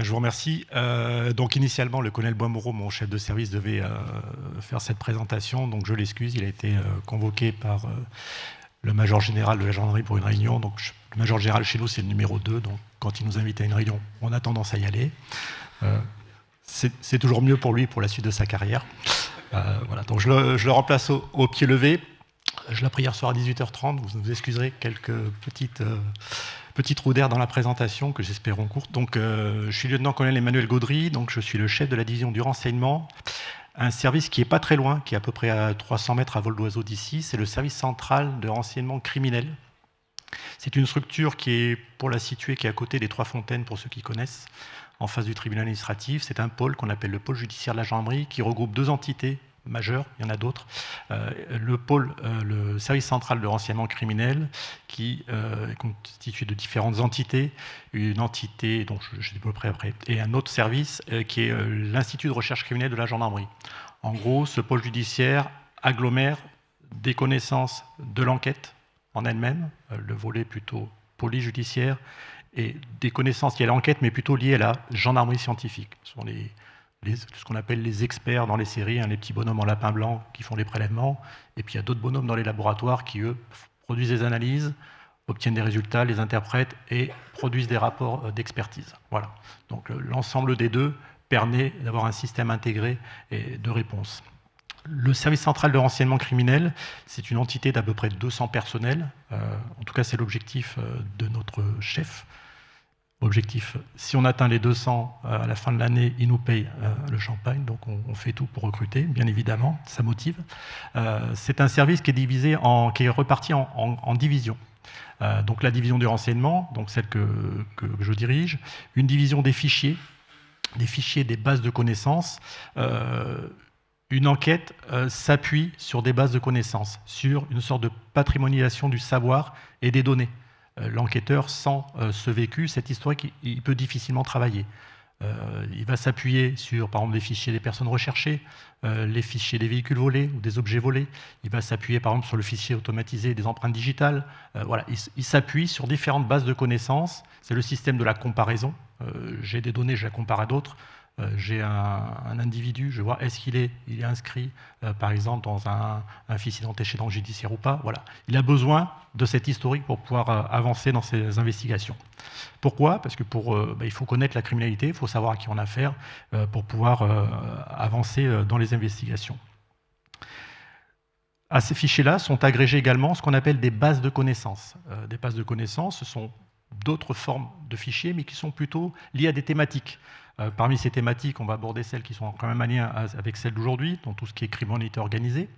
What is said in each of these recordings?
Bien, je vous remercie. Donc initialement, le colonel Boismoreau, mon chef de service, devait faire cette présentation. Donc je l'excuse, il a été convoqué par le major général de la gendarmerie pour une réunion. Donc le major général chez nous, c'est le numéro 2. Donc quand il nous invite à une réunion, on a tendance à y aller. C'est toujours mieux pour lui pour la suite de sa carrière. Voilà. Donc je le remplace au pied levé. Je l'ai pris hier soir à 18h30. Vous nous excuserez quelques petit trou d'air dans la présentation que j'espère en courte. Donc, je suis lieutenant-colonel Emmanuel Gaudry, donc je suis le chef de la division du renseignement, un service qui n'est pas très loin, qui est à peu près à 300 mètres à vol d'oiseau d'ici. C'est le service central de renseignement criminel. C'est une structure qui est, pour la situer, qui est à côté des Trois Fontaines, pour ceux qui connaissent, en face du tribunal administratif. C'est un pôle qu'on appelle le pôle judiciaire de la gendarmerie, qui regroupe deux entités majeur, il y en a d'autres, le service central de renseignement criminel qui est constitué de différentes entités, une entité dont je dis à peu près après, et un autre service qui est l'Institut de recherche criminelle de la gendarmerie. En gros, ce pôle judiciaire agglomère des connaissances de l'enquête en elle-même, le volet plutôt police judiciaire, et des connaissances liées à l'enquête, mais plutôt liées à la gendarmerie scientifique. Ce sont ce qu'on appelle les experts dans les séries, hein, les petits bonhommes en lapin blanc qui font les prélèvements, et puis il y a d'autres bonhommes dans les laboratoires qui, eux, produisent des analyses, obtiennent des résultats, les interprètent et produisent des rapports d'expertise. Voilà. Donc l'ensemble des deux permet d'avoir un système intégré et de réponse. Le service central de renseignement criminel, c'est une entité d'à peu près 200 personnels. En tout cas, c'est l'objectif de notre chef. Objectif, si on atteint les 200 à la fin de l'année, il nous paye le champagne, donc on fait tout pour recruter, bien évidemment, ça motive. C'est un service qui est divisé, qui est reparti en divisions. Donc la division du renseignement, donc celle que je dirige, une division des fichiers, des bases de connaissances. Une enquête s'appuie sur des bases de connaissances, sur une sorte de patrimonialisation du savoir et des données. L'enquêteur, sans ce vécu, cette historique, il peut difficilement travailler. Il va s'appuyer sur, par exemple, les fichiers des personnes recherchées, les fichiers des véhicules volés ou des objets volés. Il va s'appuyer, par exemple, sur le fichier automatisé des empreintes digitales. Voilà, il s'appuie sur différentes bases de connaissances. C'est le système de la comparaison. J'ai des données, je la compare à d'autres. J'ai un individu, je vois est-ce qu'il est inscrit, par exemple, dans un fichier d'antécédent judiciaire ou pas. Voilà. Il a besoin de cet historique pour pouvoir avancer dans ses investigations. Pourquoi? Parce que il faut connaître la criminalité, il faut savoir à qui on a affaire pour pouvoir avancer dans les investigations. À ces fichiers-là sont agrégés également ce qu'on appelle des bases de connaissances. Des bases de connaissances, ce sont d'autres formes de fichiers, mais qui sont plutôt liées à des thématiques. Parmi ces thématiques, on va aborder celles qui sont quand même en lien avec celles d'aujourd'hui, dans tout ce qui est criminalité organisée,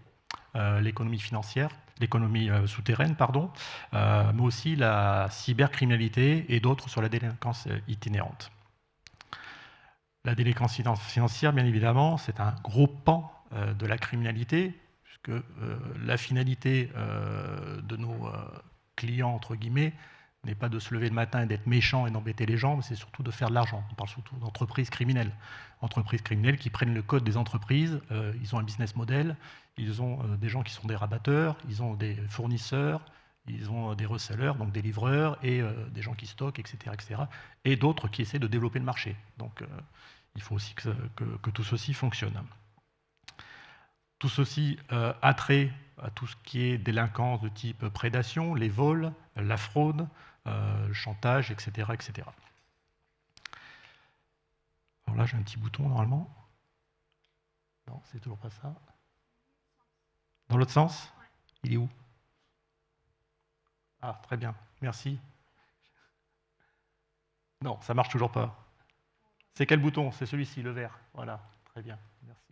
l'économie financière, l'économie souterraine, pardon, mais aussi la cybercriminalité et d'autres sur la délinquance itinérante. La délinquance financière, bien évidemment, c'est un gros pan de la criminalité, puisque la finalité de nos clients, entre guillemets, n'est pas de se lever le matin et d'être méchant et d'embêter les gens, mais c'est surtout de faire de l'argent. On parle surtout d'entreprises criminelles. Entreprises criminelles qui prennent le code des entreprises, ils ont un business model, ils ont des gens qui sont des rabatteurs, ils ont des fournisseurs, ils ont des resellers, donc des livreurs, et des gens qui stockent, etc. et d'autres qui essaient de développer le marché. Donc il faut aussi que tout ceci fonctionne. Tout ceci a trait à tout ce qui est délinquance de type prédation, les vols, la fraude, le chantage, etc. Alors là, j'ai un petit bouton, normalement. Non, c'est toujours pas ça. Dans l'autre sens? Il est où? Ah, très bien, merci. Non, ça marche toujours pas. C'est quel bouton? C'est celui-ci, le vert. Voilà, très bien, merci.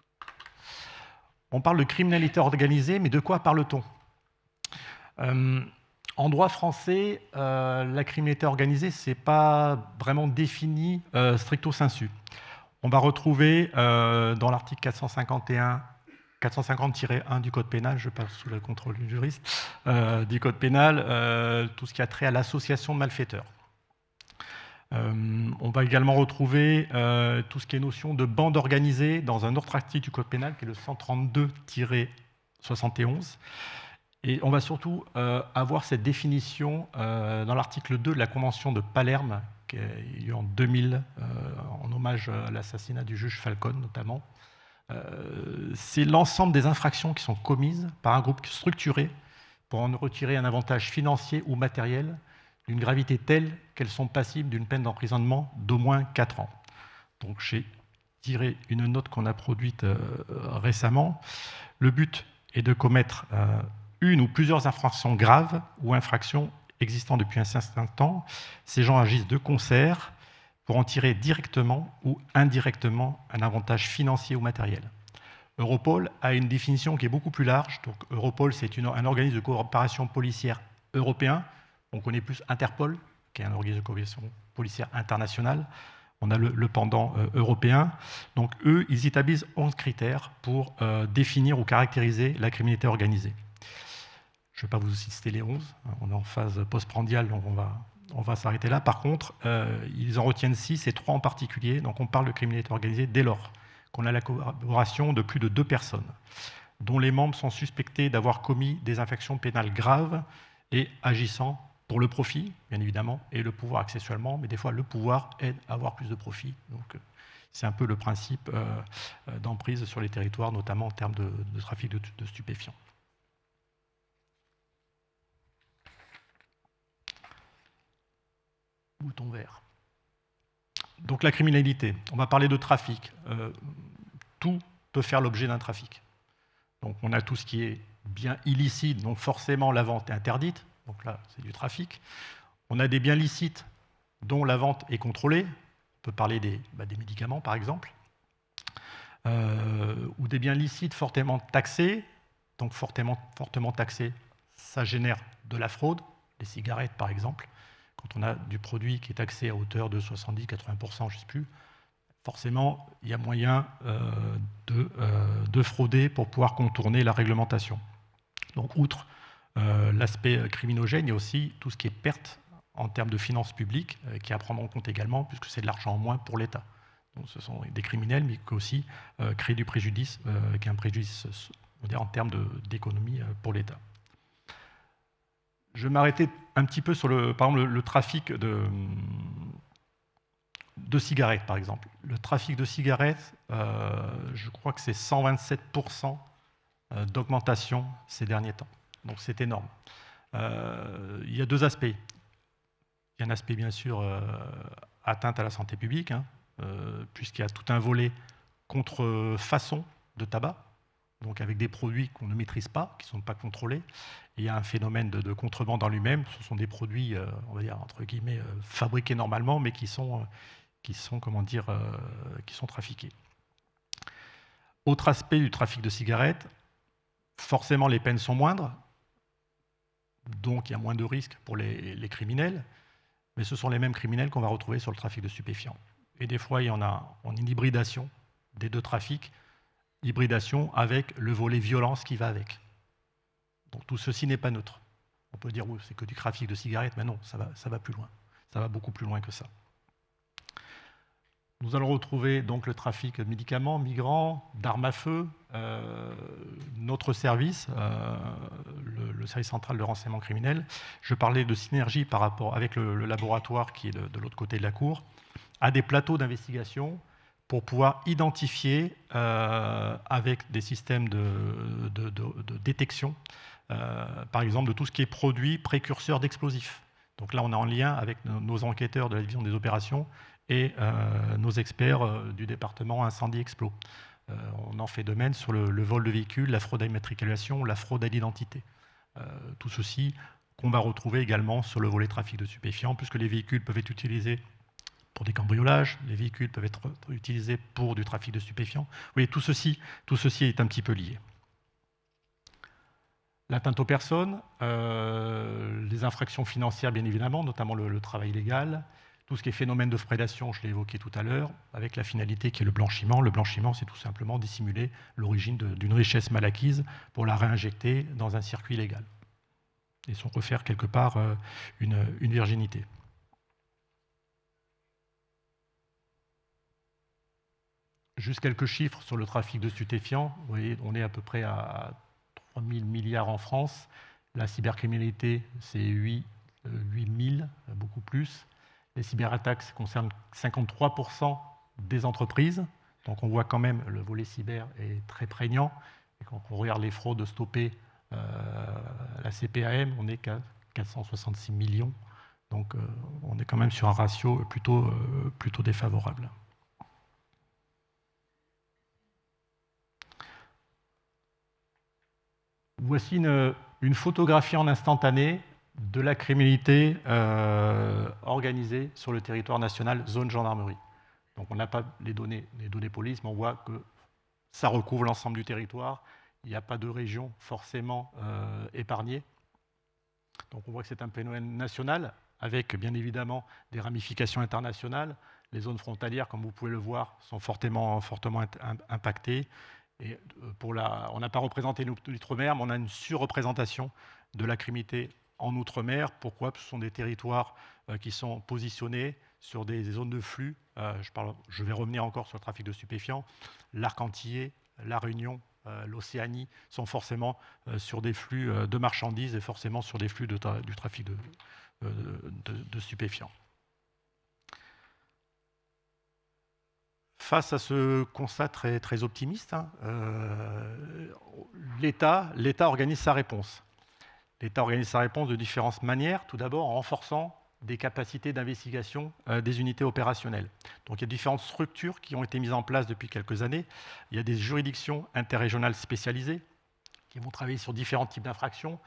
On parle de criminalité organisée, mais de quoi parle-t-on? En droit français, la criminalité organisée, ce n'est pas vraiment défini stricto sensu. On va retrouver dans l'article 450-1 du Code pénal, je passe sous le contrôle du juriste, du Code pénal, tout ce qui a trait à l'association de malfaiteurs. On va également retrouver tout ce qui est notion de bande organisée dans un autre article du Code pénal, qui est le 132-71. Et on va surtout avoir cette définition dans l'article 2 de la Convention de Palerme qui a eu lieu en 2000, en hommage à l'assassinat du juge Falcon notamment. C'est l'ensemble des infractions qui sont commises par un groupe structuré pour en retirer un avantage financier ou matériel d'une gravité telle qu'elles sont passibles d'une peine d'emprisonnement d'au moins 4 ans. Donc j'ai tiré une note qu'on a produite récemment. Le but est de commettre une ou plusieurs infractions graves ou infractions existant depuis un certain temps. Ces gens agissent de concert pour en tirer directement ou indirectement un avantage financier ou matériel. Europol a une définition qui est beaucoup plus large. Donc, Europol, c'est un organisme de coopération policière européen. On connaît plus Interpol, qui est un organisme de coopération policière internationale. On a le pendant européen. Donc, eux, ils établissent 11 critères pour définir ou caractériser la criminalité organisée. Je ne vais pas vous citer les 11. On est en phase postprandiale, donc on va s'arrêter là. Par contre, ils en retiennent 6 et 3 en particulier. Donc, on parle de criminalité organisée dès lors qu'on a la collaboration de plus de 2 personnes, dont les membres sont suspectés d'avoir commis des infractions pénales graves et agissant pour le profit, bien évidemment, et le pouvoir accessoirement, mais des fois le pouvoir aide à avoir plus de profit. Donc c'est un peu le principe d'emprise sur les territoires, notamment en termes de trafic de stupéfiants. Bouton vert. Donc la criminalité, on va parler de trafic. Tout peut faire l'objet d'un trafic. Donc on a tout ce qui est bien illicite, donc forcément la vente est interdite, donc là c'est du trafic. On a des biens licites dont la vente est contrôlée, on peut parler des médicaments par exemple, ou des biens licites fortement taxés, donc fortement taxés, ça génère de la fraude, les cigarettes par exemple. Quand on a du produit qui est taxé à hauteur de 70-80%, je ne sais plus, forcément, il y a moyen de frauder pour pouvoir contourner la réglementation. Donc, outre l'aspect criminogène, il y a aussi tout ce qui est perte en termes de finances publiques qui est à prendre en compte également, puisque c'est de l'argent en moins pour l'État. Donc, ce sont des criminels, mais qui aussi créent du préjudice, qui est un préjudice en termes d'économie pour l'État. Je vais m'arrêter un petit peu sur par exemple, le trafic de cigarettes, par exemple. Le trafic de cigarettes, je crois que c'est 127% d'augmentation ces derniers temps. Donc c'est énorme. Il y a 2 aspects. Il y a un aspect, bien sûr, atteinte à la santé publique, hein, puisqu'il y a tout un volet contrefaçon de tabac, donc avec des produits qu'on ne maîtrise pas, qui ne sont pas contrôlés. Et il y a un phénomène de contrebande en lui-même. Ce sont des produits, on va dire, entre guillemets, fabriqués normalement, mais qui sont trafiqués. Autre aspect du trafic de cigarettes, forcément les peines sont moindres, donc il y a moins de risques pour les criminels, mais ce sont les mêmes criminels qu'on va retrouver sur le trafic de stupéfiants. Et des fois, il y en a une hybridation des 2 trafics, hybridation avec le volet violence qui va avec. Donc tout ceci n'est pas neutre. On peut dire, oui, c'est que du trafic de cigarettes, mais non, ça va plus loin. Ça va beaucoup plus loin que ça. Nous allons retrouver donc le trafic de médicaments, migrants, d'armes à feu. Notre service, le service central de renseignement criminel, je parlais de synergie par rapport avec le laboratoire qui est de l'autre côté de la cour, a des plateaux d'investigation pour pouvoir identifier avec des systèmes de détection, par exemple de tout ce qui est produit précurseur d'explosifs. Donc là, on est en lien avec nos enquêteurs de la division des opérations et nos experts du département incendie-explos. On en fait de même sur le vol de véhicules, la fraude à l'immatriculation, la fraude à l'identité. Tout ceci qu'on va retrouver également sur le volet trafic de stupéfiants, puisque les véhicules peuvent être utilisés pour des cambriolages, les véhicules peuvent être utilisés pour du trafic de stupéfiants. Vous voyez, tout ceci est un petit peu lié. L'atteinte aux personnes, les infractions financières, bien évidemment, notamment le travail illégal, tout ce qui est phénomène de prédation, je l'ai évoqué tout à l'heure, avec la finalité qui est le blanchiment. Le blanchiment, c'est tout simplement dissimuler l'origine d'une richesse mal acquise pour la réinjecter dans un circuit légal et se refaire quelque part une virginité. Juste quelques chiffres sur le trafic de stupéfiants. Vous voyez, on est à peu près à 3 000 milliards en France. La cybercriminalité, c'est 8 000, beaucoup plus. Les cyberattaques concernent 53% des entreprises. Donc on voit quand même le volet cyber est très prégnant. Et quand on regarde les fraudes stoppées, la CPAM, on est qu'à 466 millions. Donc on est quand même sur un ratio plutôt défavorable. Voici une photographie en instantané de la criminalité organisée sur le territoire national, zone gendarmerie. Donc on n'a pas les données police, mais on voit que ça recouvre l'ensemble du territoire. Il n'y a pas de région forcément épargnée. Donc on voit que c'est un phénomène national, avec bien évidemment des ramifications internationales. Les zones frontalières, comme vous pouvez le voir, sont fortement impactées. Et on n'a pas représenté l'outre-mer, mais on a une surreprésentation de la criminalité en outre-mer. Pourquoi? Ce sont des territoires qui sont positionnés sur des zones de flux. Je vais revenir encore sur le trafic de stupéfiants. L'Arc antillais, la Réunion, l'Océanie sont forcément sur des flux de marchandises et forcément sur des flux du trafic de stupéfiants. Face à ce constat très optimiste, l'État organise sa réponse. L'État organise sa réponse de différentes manières. Tout d'abord en renforçant des capacités d'investigation des unités opérationnelles. Donc il y a différentes structures qui ont été mises en place depuis quelques années. Il y a des juridictions interrégionales spécialisées qui vont travailler sur différents types d'infractions,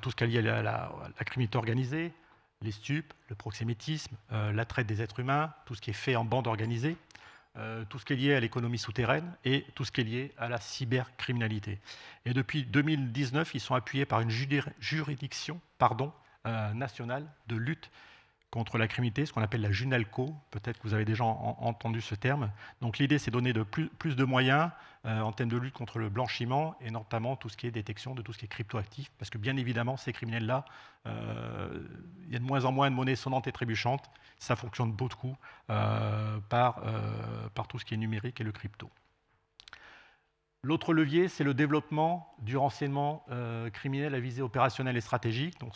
tout ce qui est lié à la criminalité organisée, les stupes, le proxénétisme, la traite des êtres humains, tout ce qui est fait en bande organisée, tout ce qui est lié à l'économie souterraine et tout ce qui est lié à la cybercriminalité. Et depuis 2019, ils sont appuyés par une juridiction nationale de lutte contre la criminalité, ce qu'on appelle la JUNALCO. Peut-être que vous avez déjà entendu ce terme. Donc l'idée, c'est de donner plus de moyens en termes de lutte contre le blanchiment et notamment tout ce qui est détection de tout ce qui est cryptoactif. Parce que bien évidemment, ces criminels-là, il y a de moins en moins de monnaie sonnante et trébuchante. Ça fonctionne beaucoup par tout ce qui est numérique et le crypto. L'autre levier, c'est le développement du renseignement criminel à visée opérationnelle et stratégique. Donc,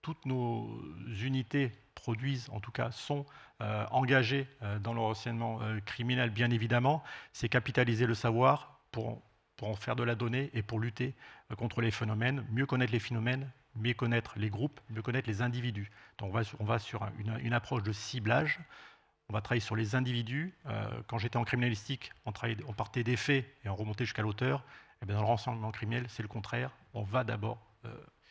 toutes nos unités produisent, en tout cas, sont engagées dans le renseignement criminel, bien évidemment. C'est capitaliser le savoir pour en faire de la donnée et pour lutter contre les phénomènes, mieux connaître les phénomènes, mieux connaître les groupes, mieux connaître les individus. Donc on va sur une approche de ciblage. On va travailler sur les individus. Quand j'étais en criminalistique, on partait des faits et on remontait jusqu'à l'auteur. Et bien dans le renseignement criminel, c'est le contraire. On va d'abord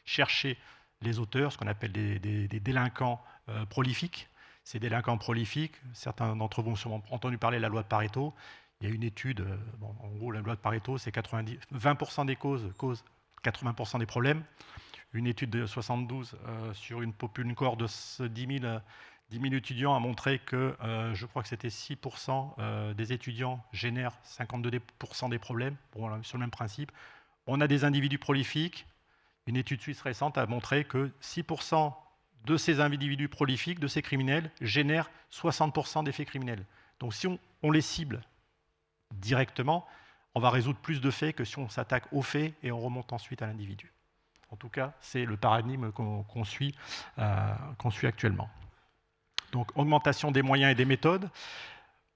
chercher les auteurs, ce qu'on appelle des délinquants prolifiques. Ces délinquants prolifiques, certains d'entre vous ont sûrement entendu parler de la loi de Pareto. Il y a une étude, en gros, la loi de Pareto, c'est 20% des causes 80% des problèmes. Une étude de 72 sur une cohorte de 10 000 étudiants a montré que je crois que c'était 6% des étudiants génèrent 52% des problèmes, bon, sur le même principe. On a des individus prolifiques. Une étude suisse récente a montré que 6% de ces individus prolifiques, de ces criminels, génèrent 60% des faits criminels. Donc si on les cible directement, on va résoudre plus de faits que si on s'attaque aux faits et on remonte ensuite à l'individu. En tout cas, c'est le paradigme qu'on suit actuellement. Donc, augmentation des moyens et des méthodes.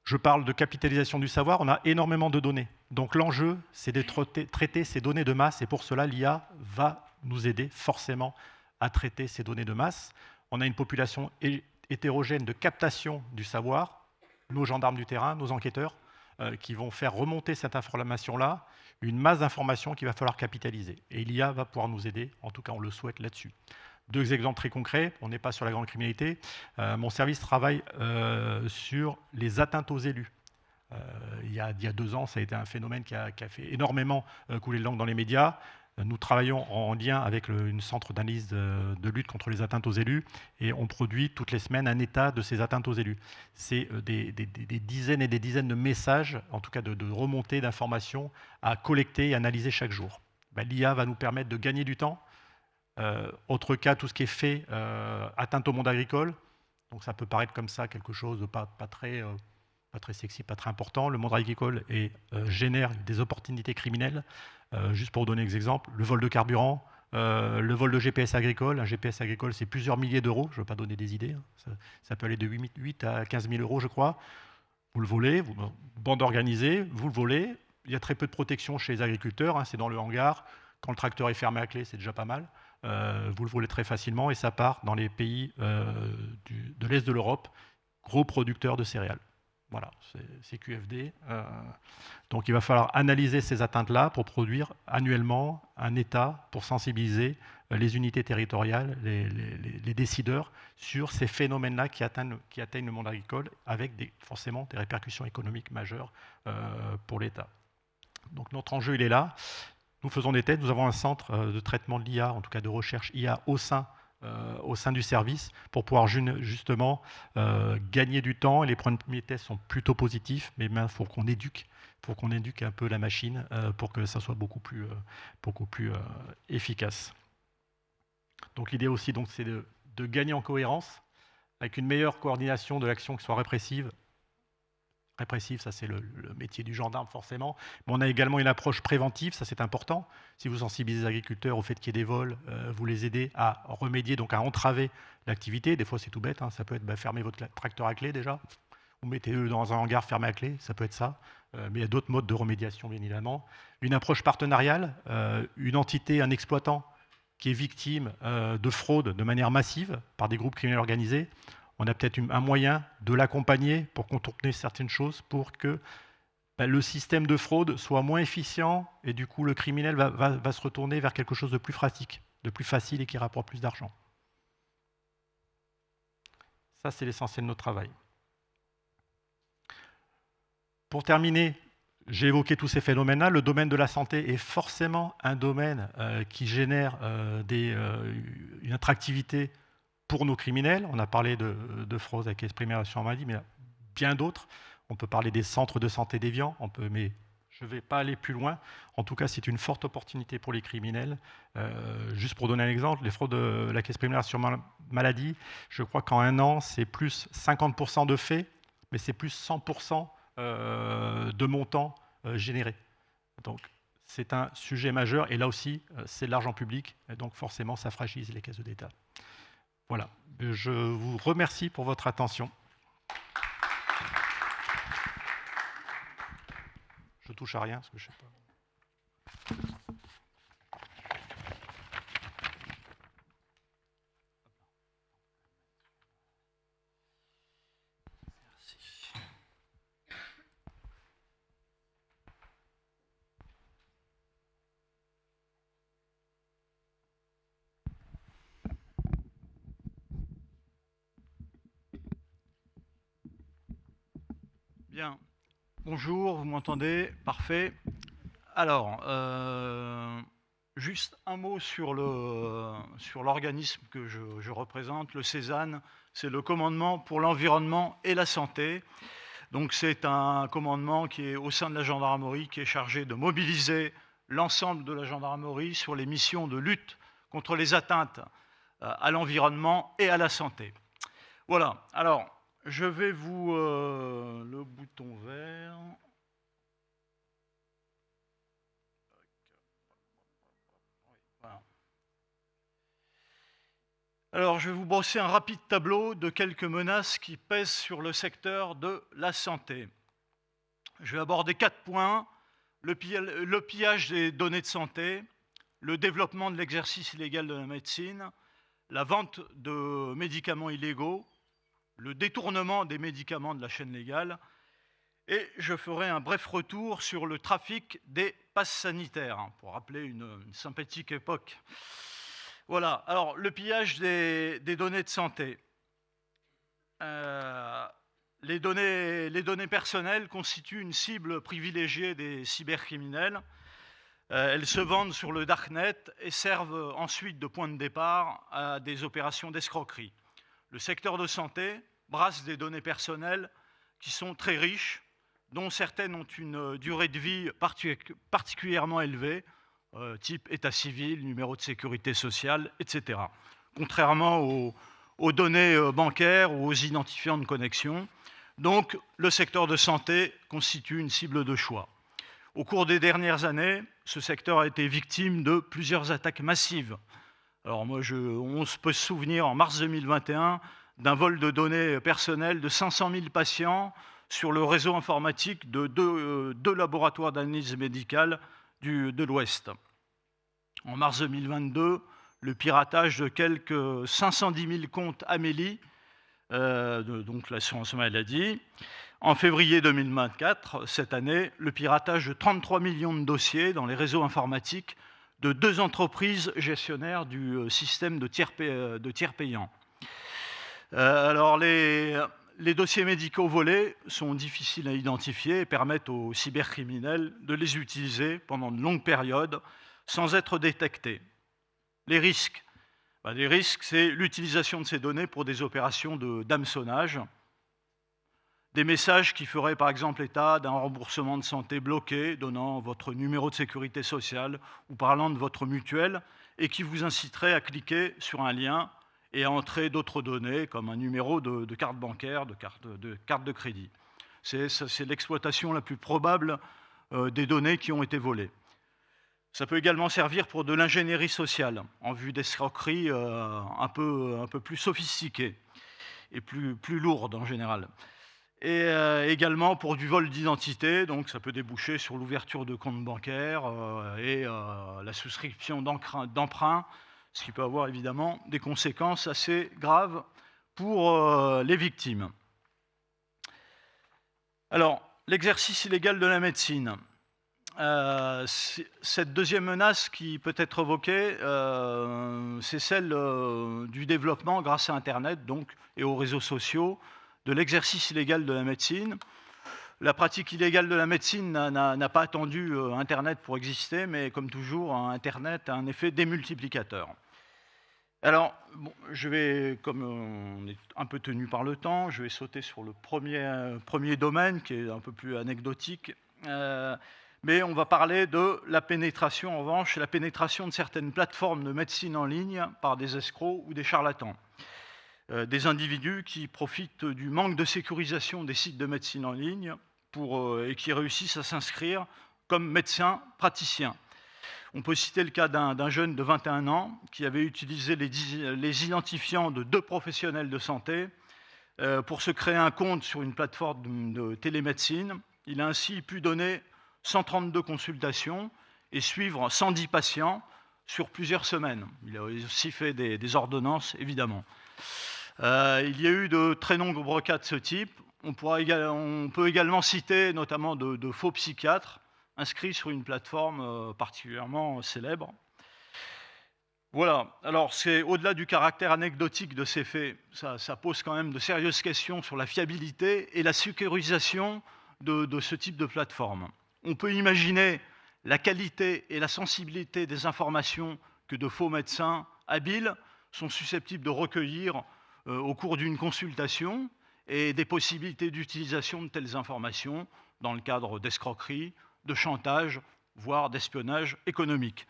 Je parle de capitalisation du savoir. On a énormément de données. Donc, l'enjeu, c'est de traiter ces données de masse. Et pour cela, l'IA va nous aider forcément à traiter ces données de masse. On a une population hétérogène de captation du savoir. Nos gendarmes du terrain, nos enquêteurs, qui vont faire remonter cette information-là, une masse d'informations qu'il va falloir capitaliser. Et l'IA va pouvoir nous aider, en tout cas on le souhaite là-dessus. Deux exemples très concrets, on n'est pas sur la grande criminalité. Mon service travaille sur les atteintes aux élus. Il y a 2 ans, ça a été un phénomène qui a fait énormément couler le langue dans les médias. Nous travaillons en lien avec une centre d'analyse de lutte contre les atteintes aux élus et on produit toutes les semaines un état de ces atteintes aux élus. C'est des dizaines et des dizaines de messages, en tout cas de remontées d'informations à collecter et analyser chaque jour. L'IA va nous permettre de gagner du temps. Autre cas, tout ce qui est fait atteinte au monde agricole. Donc ça peut paraître comme ça quelque chose de pas très sexy, pas très important. Le monde agricole génère des opportunités criminelles. Juste pour vous donner des exemples, le vol de carburant, Le vol de GPS agricole, un GPS agricole, c'est plusieurs milliers d'euros, je ne veux pas donner des idées, hein. Ça peut aller de 8 à 15 000 euros, je crois. Vous le volez, bande organisée, vous le volez. Il y a très peu de protection chez les agriculteurs, hein, c'est dans le hangar. Quand le tracteur est fermé à clé, c'est déjà pas mal. Vous le volez très facilement et ça part dans les pays de l'Est de l'Europe, gros producteurs de céréales. Voilà, c'est QFD. Donc il va falloir analyser ces atteintes-là pour produire annuellement un état pour sensibiliser les unités territoriales, les décideurs sur ces phénomènes-là qui atteignent le monde agricole avec forcément des répercussions économiques majeures pour l'État. Donc notre enjeu, il est là. Nous faisons des tests, nous avons un centre de traitement de l'IA, en tout cas de recherche IA au sein du service pour pouvoir justement gagner du temps. Et les premiers tests sont plutôt positifs, mais il faut qu'on éduque un peu la machine pour que ça soit beaucoup plus efficace. Donc l'idée aussi, c'est de gagner en cohérence avec une meilleure coordination de l'action qui soit répressive. Répressive, ça c'est le métier du gendarme forcément, mais on a également une approche préventive, ça c'est important. Si vous sensibilisez les agriculteurs au fait qu'il y ait des vols, vous les aidez à remédier, donc à entraver l'activité. Des fois c'est tout bête, hein, ça peut être fermer votre tracteur à clé déjà, ou mettez-le dans un hangar fermé à clé, ça peut être ça. Mais il y a d'autres modes de remédiation bien évidemment. Une approche partenariale, une entité, un exploitant qui est victime de fraude de manière massive par des groupes criminels organisés, on a peut-être un moyen de l'accompagner pour contourner certaines choses pour que le système de fraude soit moins efficient et du coup le criminel va se retourner vers quelque chose de plus pratique, de plus facile et qui rapporte plus d'argent. Ça, c'est l'essentiel de notre travail. Pour terminer, j'ai évoqué tous ces phénomènes-là. Le domaine de la santé est forcément un domaine qui génère une attractivité pour nos criminels. On a parlé de fraude avec exprimation en maladie, mais il y a bien d'autres. On peut parler des centres de santé déviants, mais je ne vais pas aller plus loin. En tout cas, c'est une forte opportunité pour les criminels. Juste pour donner un exemple, les fraudes de la caisse primaire sur maladie, je crois qu'en un an, c'est plus 50% de faits, mais c'est plus 100% de montants générés. Donc, c'est un sujet majeur. Et là aussi, c'est de l'argent public. Et donc, forcément, ça fragilise les caisses d'État. Voilà, je vous remercie pour votre attention. Je touche à rien, parce que je ne sais pas. Merci. Bien. Bonjour, vous m'entendez? Parfait. Alors, juste un mot sur l'organisme que je représente, le CESAN. C'est le commandement pour l'environnement et la santé. Donc c'est un commandement qui est au sein de la gendarmerie, qui est chargé de mobiliser l'ensemble de la gendarmerie sur les missions de lutte contre les atteintes à l'environnement et à la santé. Voilà. Alors, je vais vous... le bouton vert... Voilà. Alors, je vais vous brosser un rapide tableau de quelques menaces qui pèsent sur le secteur de la santé. Je vais aborder 4 points. Le pillage des données de santé, le développement de l'exercice illégal de la médecine, la vente de médicaments illégaux, le détournement des médicaments de la chaîne légale, et je ferai un bref retour sur le trafic des passes sanitaires, pour rappeler une sympathique époque. Voilà, alors le pillage des données de santé. Les données personnelles constituent une cible privilégiée des cybercriminels. Elles se vendent sur le darknet et servent ensuite de point de départ à des opérations d'escroquerie. Le secteur de santé brasse des données personnelles qui sont très riches, dont certaines ont une durée de vie particulièrement élevée, type état civil, numéro de sécurité sociale, etc. Contrairement aux données bancaires ou aux identifiants de connexion. Donc, le secteur de santé constitue une cible de choix. Au cours des dernières années, ce secteur a été victime de plusieurs attaques massives. Alors moi, on peut se souvenir en mars 2021 d'un vol de données personnelles de 500 000 patients sur le réseau informatique de deux laboratoires d'analyse médicale de l'Ouest. En mars 2022, le piratage de quelques 510 000 comptes Amélie, donc l'assurance maladie. En février 2024, cette année, le piratage de 33 millions de dossiers dans les réseaux informatiques de 2 entreprises gestionnaires du système de tiers payants. Alors, les dossiers médicaux volés sont difficiles à identifier et permettent aux cybercriminels de les utiliser pendant de longues périodes sans être détectés. Les risques, c'est l'utilisation de ces données pour des opérations d'hameçonnage, des messages qui feraient par exemple état d'un remboursement de santé bloqué, donnant votre numéro de sécurité sociale ou parlant de votre mutuelle, et qui vous inciteraient à cliquer sur un lien et à entrer d'autres données comme un numéro de carte bancaire, de carte de crédit. C'est l'exploitation la plus probable des données qui ont été volées. Ça peut également servir pour de l'ingénierie sociale, en vue d'escroqueries un peu plus sophistiquées et plus lourdes en général. Et également pour du vol d'identité, donc ça peut déboucher sur l'ouverture de comptes bancaires et la souscription d'emprunts, ce qui peut avoir évidemment des conséquences assez graves pour les victimes. Alors, l'exercice illégal de la médecine. Cette deuxième menace qui peut être évoquée, c'est celle du développement grâce à Internet donc, et aux réseaux sociaux, de l'exercice illégal de la médecine. La pratique illégale de la médecine n'a pas attendu Internet pour exister, mais comme toujours, Internet a un effet démultiplicateur. Alors, bon, comme on est un peu tenu par le temps, je vais sauter sur le premier domaine, qui est un peu plus anecdotique. Mais on va parler de la pénétration, en revanche, la pénétration de certaines plateformes de médecine en ligne par des escrocs ou des charlatans. Des individus qui profitent du manque de sécurisation des sites de médecine en ligne et qui réussissent à s'inscrire comme médecins praticiens. On peut citer le cas d'un jeune de 21 ans qui avait utilisé les identifiants de 2 professionnels de santé pour se créer un compte sur une plateforme de télémédecine. Il a ainsi pu donner 132 consultations et suivre 110 patients sur plusieurs semaines. Il a aussi fait des ordonnances, évidemment. Il y a eu de très nombreux cas de ce type. On peut également citer notamment de faux psychiatres inscrits sur une plateforme particulièrement célèbre. Voilà, alors c'est au-delà du caractère anecdotique de ces faits, ça pose quand même de sérieuses questions sur la fiabilité et la sécurisation de ce type de plateforme. On peut imaginer la qualité et la sensibilité des informations que de faux médecins habiles sont susceptibles de recueillir au cours d'une consultation et des possibilités d'utilisation de telles informations dans le cadre d'escroqueries, de chantage, voire d'espionnage économique.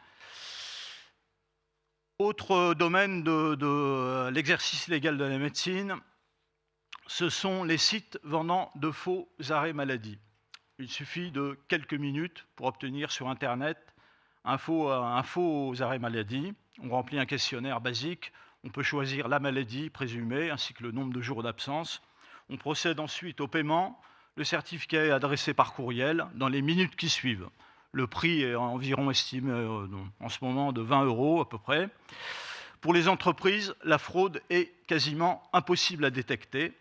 Autre domaine de l'exercice illégal de la médecine, ce sont les sites vendant de faux arrêts maladie. Il suffit de quelques minutes pour obtenir sur Internet un faux arrêt maladie. On remplit un questionnaire basique, on peut choisir la maladie présumée ainsi que le nombre de jours d'absence. On procède ensuite au paiement. Le certificat est adressé par courriel dans les minutes qui suivent. Le prix est environ estimé en ce moment de 20 € à peu près. Pour les entreprises, la fraude est quasiment impossible à détecter.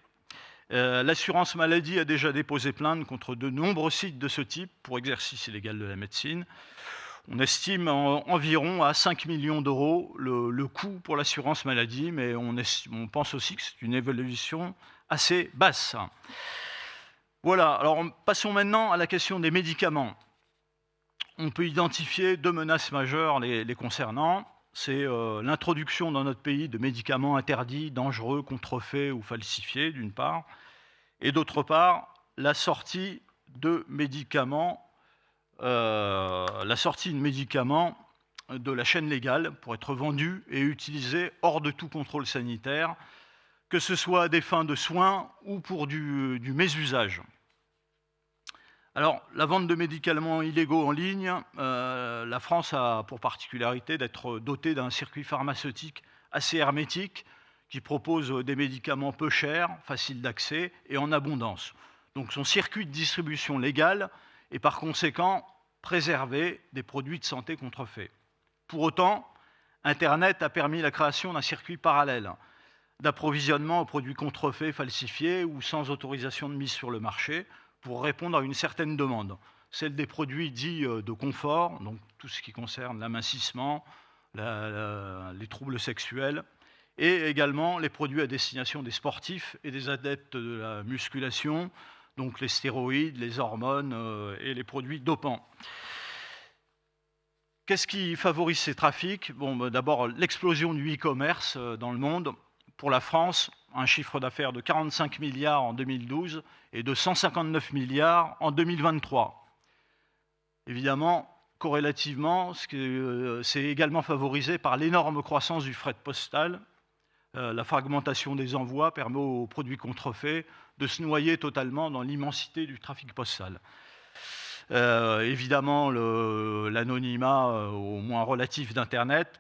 L'assurance maladie a déjà déposé plainte contre de nombreux sites de ce type pour exercice illégal de la médecine. On estime environ à 5 millions d'euros le coût pour l'assurance maladie, mais on pense aussi que c'est une évaluation assez basse. Voilà, alors passons maintenant à la question des médicaments. On peut identifier 2 menaces majeures les concernant. C'est l'introduction dans notre pays de médicaments interdits, dangereux, contrefaits ou falsifiés, d'une part, et d'autre part, la sortie de médicaments de la chaîne légale pour être vendus et utilisés hors de tout contrôle sanitaire, que ce soit à des fins de soins ou pour du mésusage. Alors, la vente de médicaments illégaux en ligne, la France a pour particularité d'être dotée d'un circuit pharmaceutique assez hermétique qui propose des médicaments peu chers, faciles d'accès et en abondance. Donc son circuit de distribution légal est par conséquent préservé des produits de santé contrefaits. Pour autant, Internet a permis la création d'un circuit parallèle d'approvisionnement aux produits contrefaits, falsifiés ou sans autorisation de mise sur le marché, pour répondre à une certaine demande, celle des produits dits de confort, donc tout ce qui concerne l'amincissement, les troubles sexuels, et également les produits à destination des sportifs et des adeptes de la musculation, donc les stéroïdes, les hormones et les produits dopants. Qu'est-ce qui favorise ces trafics? Bon, d'abord, l'explosion du e-commerce dans le monde. Pour la France, un chiffre d'affaires de 45 milliards en 2012 et de 159 milliards en 2023. Évidemment, corrélativement, c'est également favorisé par l'énorme croissance du fret postal. La fragmentation des envois permet aux produits contrefaits de se noyer totalement dans l'immensité du trafic postal. Évidemment, l'anonymat, au moins relatif d'Internet,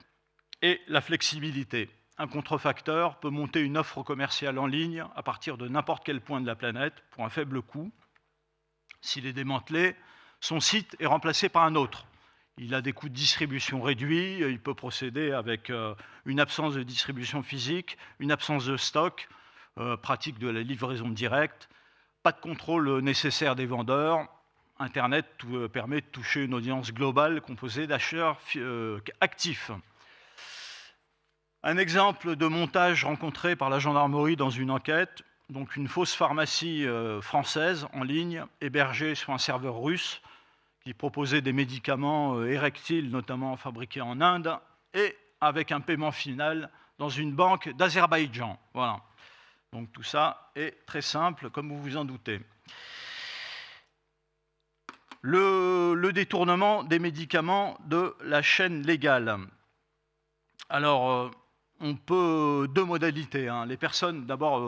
et la flexibilité. Un contrefacteur peut monter une offre commerciale en ligne à partir de n'importe quel point de la planète pour un faible coût. S'il est démantelé, son site est remplacé par un autre. Il a des coûts de distribution réduits, il peut procéder avec une absence de distribution physique, une absence de stock, pratique de la livraison directe, pas de contrôle nécessaire des vendeurs. Internet permet de toucher une audience globale composée d'acheteurs actifs. Un exemple de montage rencontré par la gendarmerie dans une enquête, donc une fausse pharmacie française en ligne, hébergée sur un serveur russe, qui proposait des médicaments érectiles, notamment fabriqués en Inde, et avec un paiement final dans une banque d'Azerbaïdjan. Voilà. Donc tout ça est très simple, comme vous vous en doutez. Le détournement des médicaments de la chaîne légale. Alors, on peut deux modalités. Hein. Les personnes, d'abord,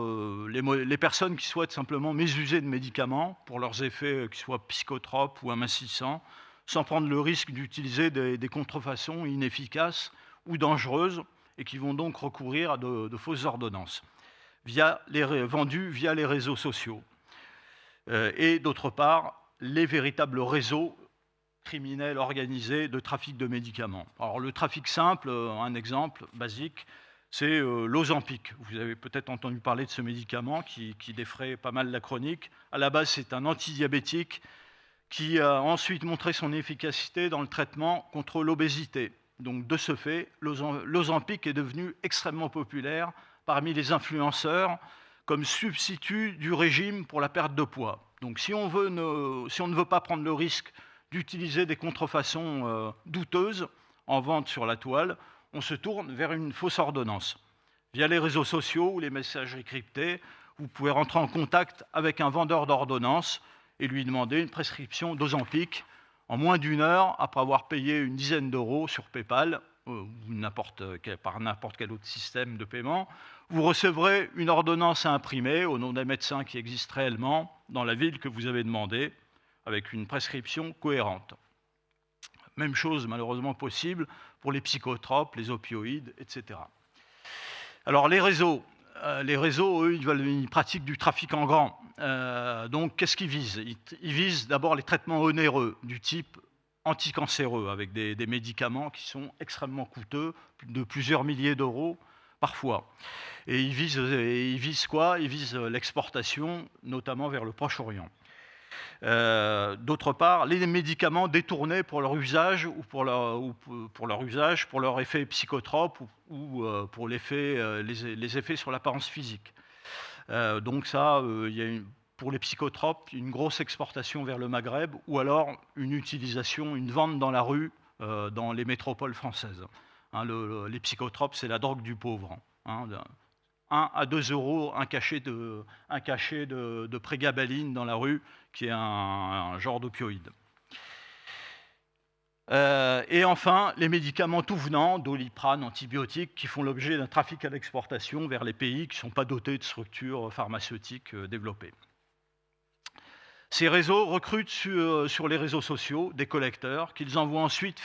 les personnes qui souhaitent simplement mésuser de médicaments pour leurs effets, qu'ils soient psychotropes ou amincissants, sans prendre le risque d'utiliser des contrefaçons inefficaces ou dangereuses et qui vont donc recourir à de fausses ordonnances vendues via les réseaux sociaux. Et d'autre part, les véritables réseaux criminels organisés de trafic de médicaments. Alors le trafic simple, un exemple basique, c'est l'Ozempic. Vous avez peut-être entendu parler de ce médicament qui défraie pas mal la chronique. À la base, c'est un antidiabétique qui a ensuite montré son efficacité dans le traitement contre l'obésité. Donc de ce fait, l'Ozempic est devenu extrêmement populaire parmi les influenceurs comme substitut du régime pour la perte de poids. Donc si on ne veut pas prendre le risque d'utiliser des contrefaçons douteuses en vente sur la toile, on se tourne vers une fausse ordonnance. Via les réseaux sociaux ou les messageries cryptées, vous pouvez rentrer en contact avec un vendeur d'ordonnances et lui demander une prescription d'Ozempic en moins d'1 heure après avoir payé une dizaine d'euros sur PayPal ou par n'importe quel autre système de paiement. Vous recevrez une ordonnance à imprimer au nom d'un médecin qui existe réellement dans la ville que vous avez demandé, avec une prescription cohérente. Même chose malheureusement possible pour les psychotropes, les opioïdes, etc. Alors les réseaux, eux, ils pratiquent du trafic en grand. Donc qu'est-ce qu'ils visent? Ils visent d'abord les traitements onéreux du type anticancéreux, avec des médicaments qui sont extrêmement coûteux, de plusieurs milliers d'euros parfois. Et ils visent quoi? Ils visent l'exportation, notamment vers le Proche-Orient. D'autre part, les médicaments détournés pour leur usage ou pour leur effet psychotrope ou pour les effets sur l'apparence physique. Donc ça, il y a pour les psychotropes, une grosse exportation vers le Maghreb ou alors une vente dans la rue dans les métropoles françaises. Hein, les psychotropes, c'est la drogue du pauvre. Hein, 1 à 2 euros un cachet de prégabaline dans la rue, qui est un genre d'opioïde. Et enfin, les médicaments tout venant, Doliprane, antibiotiques, qui font l'objet d'un trafic à l'exportation vers les pays qui ne sont pas dotés de structures pharmaceutiques développées. Ces réseaux recrutent sur les réseaux sociaux des collecteurs qu'ils envoient ensuite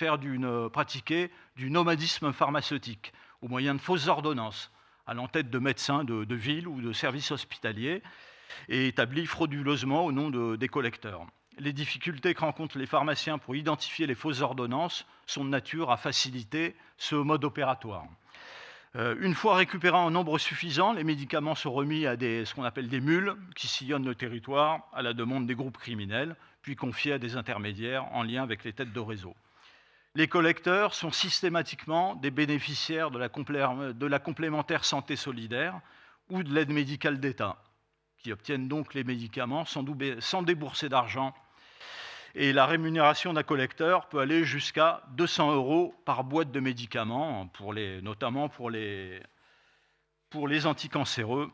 pratiquer du nomadisme pharmaceutique au moyen de fausses ordonnances, allant tête de médecins de ville ou de services hospitaliers et établis frauduleusement au nom des collecteurs. Les difficultés que rencontrent les pharmaciens pour identifier les fausses ordonnances sont de nature à faciliter ce mode opératoire. Une fois récupérés en nombre suffisant, les médicaments sont remis à ce qu'on appelle des mules qui sillonnent le territoire à la demande des groupes criminels, puis confiés à des intermédiaires en lien avec les têtes de réseau. Les collecteurs sont systématiquement des bénéficiaires de la complémentaire santé solidaire ou de l'aide médicale d'État, qui obtiennent donc les médicaments sans débourser d'argent. Et la rémunération d'un collecteur peut aller jusqu'à 200 € par boîte de médicaments, notamment pour les anticancéreux.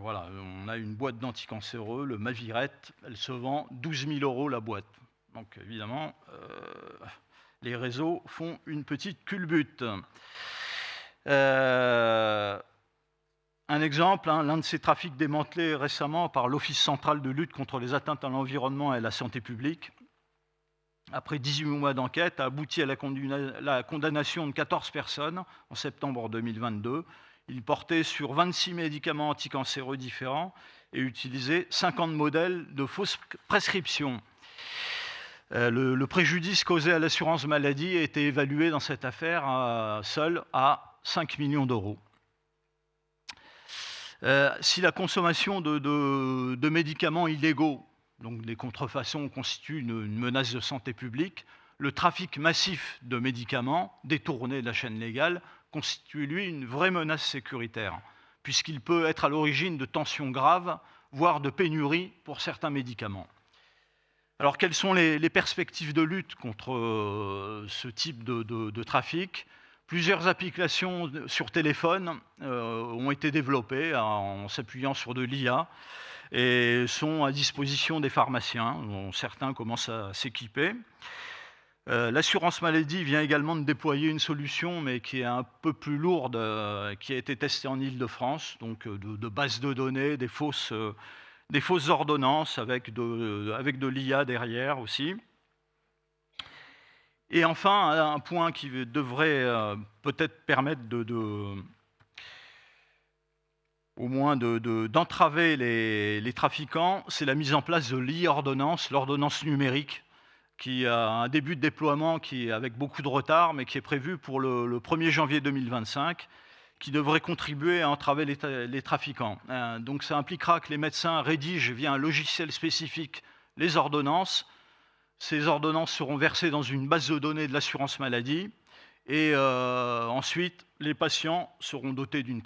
Voilà, on a une boîte d'anticancéreux, le Mavirette, elle se vend 12 000 € la boîte. Donc évidemment, les réseaux font une petite culbute. Un exemple, l'un de ces trafics démantelés récemment par l'Office central de lutte contre les atteintes à l'environnement et à la santé publique, après 18 mois d'enquête, a abouti à la condamnation de 14 personnes en septembre 2022. Il portait sur 26 médicaments anticancéreux différents et utilisait 50 modèles de fausses prescriptions. Le préjudice causé à l'assurance maladie a été évalué dans cette affaire seul à 5 millions d'euros. Si la consommation de médicaments illégaux, donc des contrefaçons, constitue une menace de santé publique, le trafic massif de médicaments détournés de la chaîne légale constitue, lui, une vraie menace sécuritaire, puisqu'il peut être à l'origine de tensions graves, voire de pénuries pour certains médicaments. Alors, quelles sont les perspectives de lutte contre ce type de trafic ? Plusieurs applications sur téléphone ont été développées en s'appuyant sur de l'IA et sont à disposition des pharmaciens, dont certains commencent à s'équiper. L'assurance maladie vient également de déployer une solution, mais qui est un peu plus lourde, qui a été testée en Île-de-France, donc de bases de données, des fausses ordonnances avec de l'IA derrière aussi. Et enfin, un point qui devrait peut-être permettre au moins d'entraver les trafiquants, c'est la mise en place de l'e-ordonnance, l'ordonnance numérique, qui a un début de déploiement qui est avec beaucoup de retard, mais qui est prévu pour le 1er janvier 2025, qui devrait contribuer à entraver les trafiquants. Donc ça impliquera que les médecins rédigent via un logiciel spécifique les ordonnances. Ces ordonnances seront versées dans une base de données de l'assurance maladie et ensuite, les patients seront dotés d'une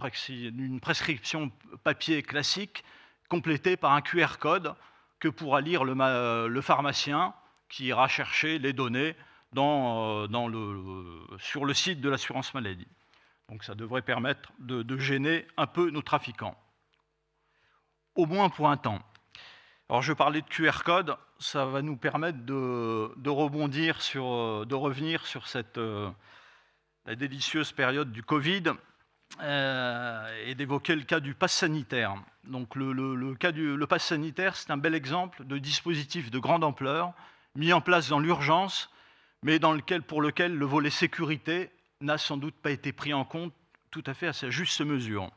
prescription papier classique complétée par un QR code que pourra lire le pharmacien qui ira chercher les données sur le site de l'assurance maladie. Donc ça devrait permettre de gêner un peu nos trafiquants, au moins pour un temps. Alors je parlais de QR code, ça va nous permettre de revenir sur la délicieuse période du Covid et d'évoquer le cas du pass sanitaire. Donc le pass sanitaire, c'est un bel exemple de dispositif de grande ampleur, mis en place dans l'urgence, mais pour lequel le volet sécurité n'a sans doute pas été pris en compte tout à fait à sa juste mesure.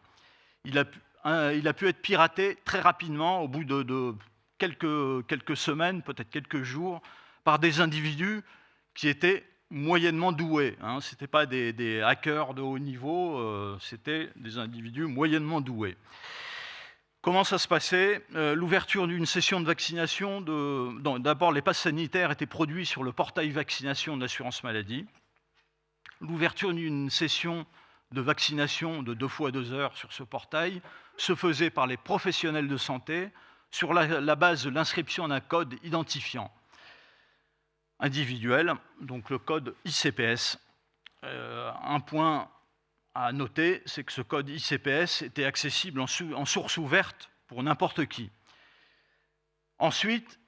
Il a pu être piraté très rapidement, au bout de quelques semaines, peut-être quelques jours, par des individus qui étaient moyennement doués. Ce n'étaient pas des hackers de haut niveau, c'était des individus moyennement doués. Comment ça se passait? L'ouverture d'une session de vaccination, d'abord les passes sanitaires étaient produits sur le portail vaccination de l'assurance maladie. L'ouverture d'une session de vaccination de 2 fois 2 heures sur ce portail se faisait par les professionnels de santé sur la base de l'inscription d'un code identifiant individuel, donc le code ICPS. Un point à noter, c'est que ce code ICPS était accessible en source ouverte pour n'importe qui. Ensuite,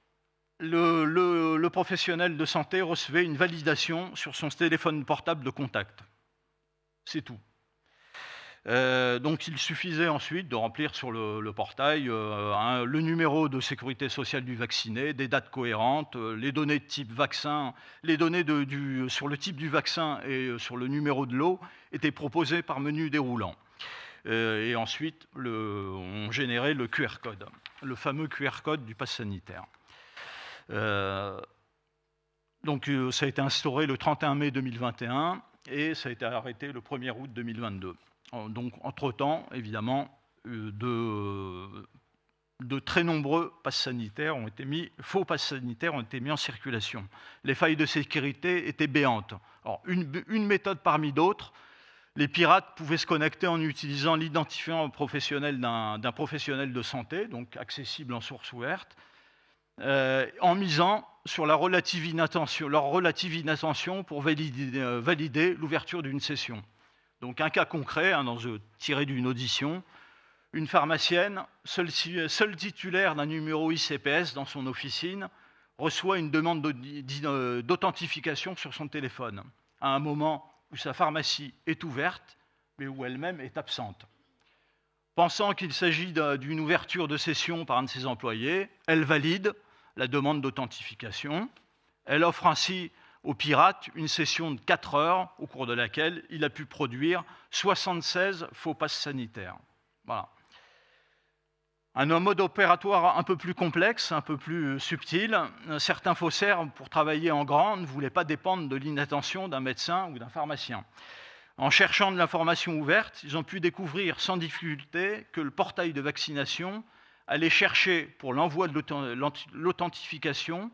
le professionnel de santé recevait une validation sur son téléphone portable de contact. C'est tout. Donc il suffisait ensuite de remplir sur le portail le numéro de sécurité sociale du vacciné, des dates cohérentes, les données de type vaccin, les données sur le type du vaccin et sur le numéro de lot étaient proposées par menu déroulant. Et ensuite, on générait le QR code, le fameux QR code du pass sanitaire. Donc ça a été instauré le 31 mai 2021 et ça a été arrêté le 1er août 2022. Donc, entre-temps, évidemment, de très nombreux faux passes sanitaires ont été mis en circulation. Les failles de sécurité étaient béantes. Alors, une méthode parmi d'autres, les pirates pouvaient se connecter en utilisant l'identifiant professionnel d'un professionnel de santé, donc accessible en source ouverte, en misant sur leur relative inattention pour valider l'ouverture d'une session. Donc un cas concret, tiré d'une audition, une pharmacienne, seule titulaire d'un numéro ICPS dans son officine, reçoit une demande d'authentification sur son téléphone, à un moment où sa pharmacie est ouverte, mais où elle-même est absente. Pensant qu'il s'agit d'une ouverture de session par un de ses employés, elle valide la demande d'authentification. Elle offre ainsi au pirate une session de 4 heures au cours de laquelle il a pu produire 76 faux passes sanitaires. Voilà. Un mode opératoire un peu plus complexe, un peu plus subtil. Certains faussaires, pour travailler en grand, ne voulaient pas dépendre de l'inattention d'un médecin ou d'un pharmacien. En cherchant de l'information ouverte, ils ont pu découvrir sans difficulté que le portail de vaccination allait chercher, pour l'envoi de l'authentification,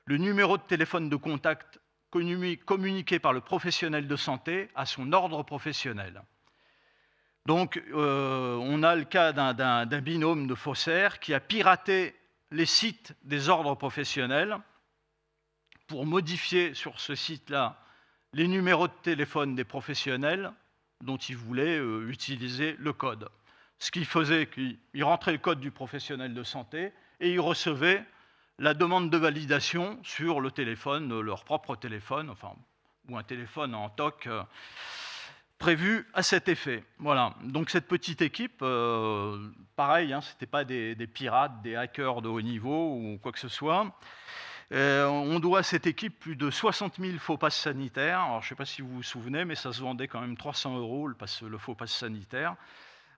le numéro de téléphone de contact communiqué par le professionnel de santé à son ordre professionnel. Donc, on a le cas d'un binôme de faussaires qui a piraté les sites des ordres professionnels pour modifier sur ce site-là les numéros de téléphone des professionnels dont il voulait utiliser le code. Ce qui faisait qu'il rentrait le code du professionnel de santé et il recevait la demande de validation sur le téléphone, leur propre téléphone, enfin, ou un téléphone en TOC prévu à cet effet. Voilà. Donc cette petite équipe, pareil, ce n'était pas des pirates, des hackers de haut niveau ou quoi que ce soit. On doit à cette équipe plus de 60 000 faux passes sanitaires. Alors, je ne sais pas si vous vous souvenez, mais ça se vendait quand même 300 € le faux pass sanitaire.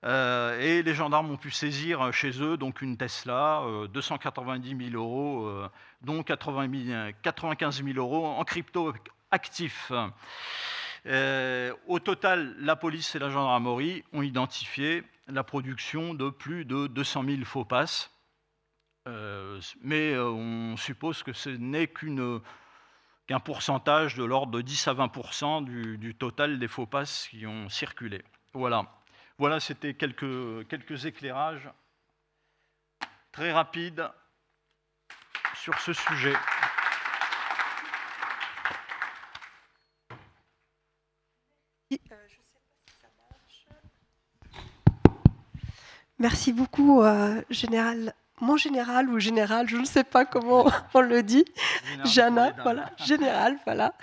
Et les gendarmes ont pu saisir chez eux donc une Tesla, 290 000 €, dont 95 000 € en crypto actifs. Au total, la police et la gendarmerie ont identifié la production de plus de 200 000 faux passes. Mais on suppose que ce n'est qu'un pourcentage de l'ordre de 10 à 20% du total des faux passes qui ont circulé. Voilà. Voilà, c'était quelques éclairages très rapides sur ce sujet. Merci beaucoup, mon général ou général, je ne sais pas comment on le dit. Jana, voilà, général, voilà.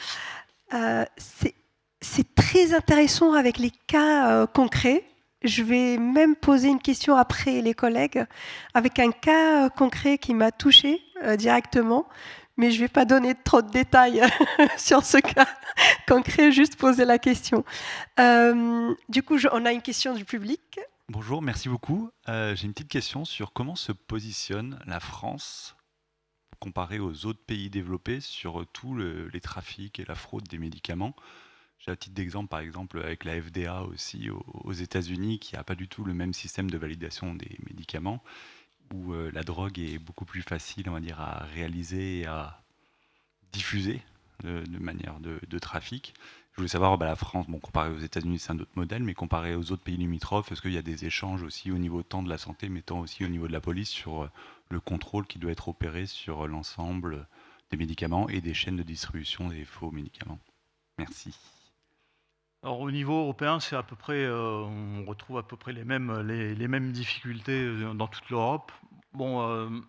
C'est très intéressant avec les cas concrets. Je vais même poser une question après les collègues, avec un cas concret qui m'a touchée directement, mais je ne vais pas donner trop de détails sur ce cas concret, juste poser la question. Du coup, on a une question du public. Bonjour, merci beaucoup. J'ai une petite question sur comment se positionne la France comparée aux autres pays développés sur tous les trafics et la fraude des médicaments. J'ai un titre d'exemple, par exemple, avec la FDA aussi aux États-Unis, qui n'a pas du tout le même système de validation des médicaments, où la drogue est beaucoup plus facile, on va dire, à réaliser et à diffuser de manière de trafic. Je voulais savoir, la France, comparé aux États-Unis, c'est un autre modèle, mais comparé aux autres pays limitrophes, est-ce qu'il y a des échanges aussi au niveau tant de la santé, mais tant aussi au niveau de la police sur le contrôle qui doit être opéré sur l'ensemble des médicaments et des chaînes de distribution des faux médicaments? Merci. Alors, au niveau européen, c'est à peu près, on retrouve à peu près les mêmes difficultés dans toute l'Europe. Bon,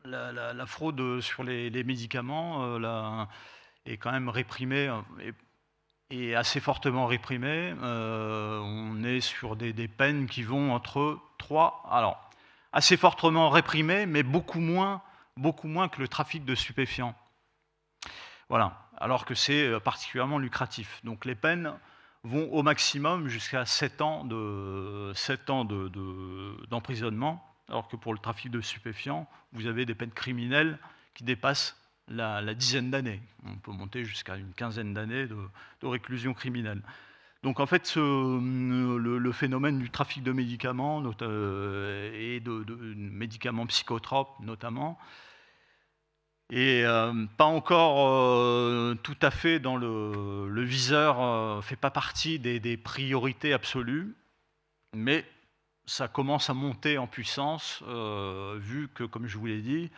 la fraude sur les médicaments est quand même réprimée est assez fortement réprimé. On est sur des peines qui vont entre 3... Alors, assez fortement réprimé, mais beaucoup moins que le trafic de stupéfiants. Voilà, alors que c'est particulièrement lucratif. Donc les peines vont au maximum jusqu'à 7 ans d'emprisonnement, alors que pour le trafic de stupéfiants, vous avez des peines criminelles qui dépassent la dizaine d'années. On peut monter jusqu'à une quinzaine d'années de réclusion criminelle. Donc en fait, le phénomène du trafic de médicaments et de médicaments psychotropes notamment, et pas encore tout à fait dans le viseur, fait pas partie des priorités absolues, mais ça commence à monter en puissance, vu que, comme je vous l'ai dit,